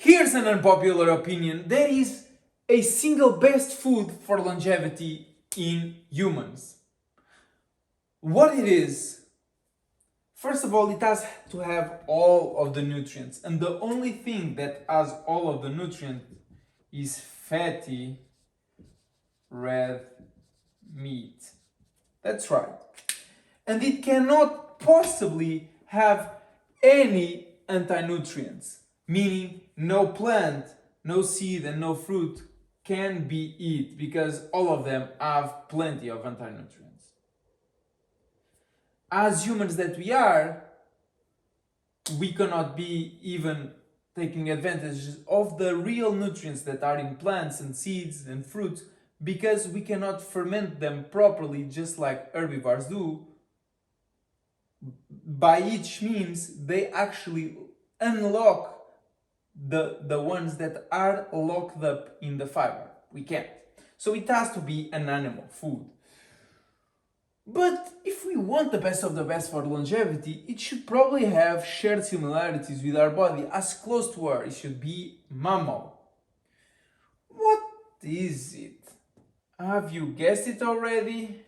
Here's an unpopular opinion. There is a single best food for longevity in humans. What it is? First of all, it has to have all of the nutrients, and the only thing that has all of the nutrients is fatty red meat. That's right. And it cannot possibly have any anti-nutrients, meaning no plant, no seed, and no fruit can be eaten because all of them have plenty of anti-nutrients. As humans that we are, we cannot be even taking advantage of the real nutrients that are in plants and seeds and fruits because we cannot ferment them properly, just like herbivores do. By each means, they actually unlock the ones that are locked up in the fiber. We can't. So it has to be an animal food. But if we want the best of the best for longevity, it should probably have shared similarities with our body, as close to her. It should be mammal. What is it? Have you guessed it already?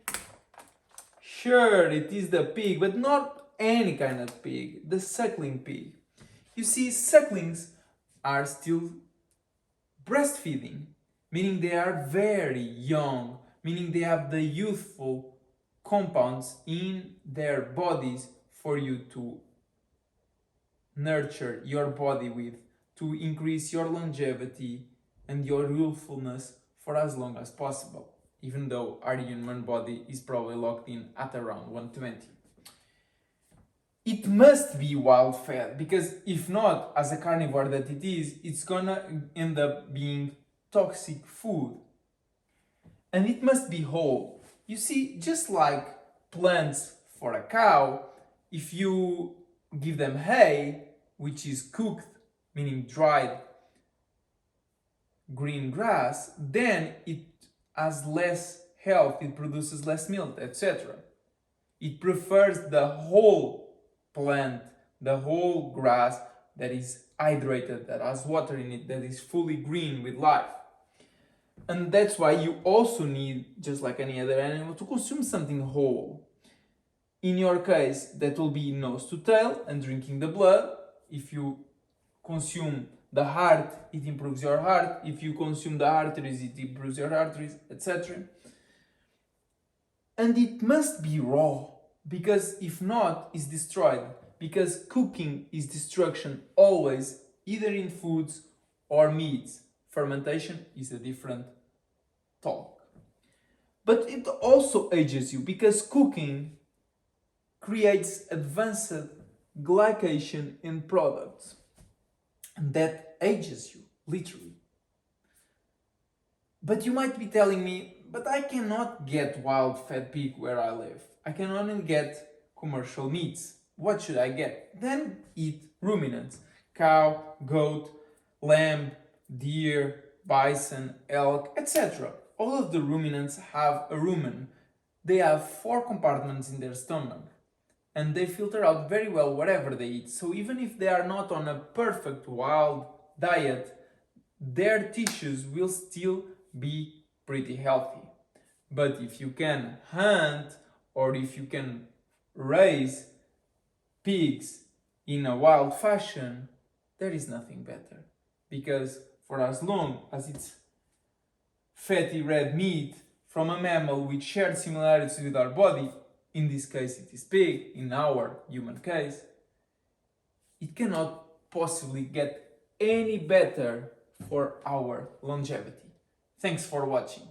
Sure, it is the pig, but not any kind of pig, the suckling pig. You see, sucklings are still breastfeeding, meaning they are very young, meaning they have the youthful compounds in their bodies for you to nurture your body with, to increase your longevity and your youthfulness for as long as possible, even though our human body is probably locked in at around 120. It must be wild fed, because if not, as a carnivore that it is, it's gonna end up being toxic food. And it must be whole. You see, just like plants for a cow, if you give them hay, which is cooked, meaning dried green grass, then it has less health, it produces less milk, etc. It prefers the whole plant, the whole grass that is hydrated, that has water in it, that is fully green with life. And that's why you also need, just like any other animal, to consume something whole. In your case, that will be nose to tail and drinking the blood. If you consume the heart, it improves your heart. If you consume the arteries, it improves your arteries, etc. And it must be raw, because if not, it's destroyed. Because cooking is destruction always, either in foods or meats. Fermentation is a different talk. But it also ages you, because cooking creates advanced glycation in products. And that ages you, literally. But you might be telling me, but I cannot get wild-fed pig where I live. I can only get commercial meats. What should I get? Then eat ruminants: cow, goat, lamb, deer, bison, elk, etc. All of the ruminants have a rumen. They have 4 compartments in their stomach, and they filter out very well whatever they eat. So even if they are not on a perfect wild diet, their tissues will still be pretty healthy. But if you can hunt, or if you can raise pigs in a wild fashion, there is nothing better. Because for as long as it's fatty red meat from a mammal with shared similarities with our body, in this case it is pig, in our human case, it cannot possibly get any better for our longevity. Thanks for watching.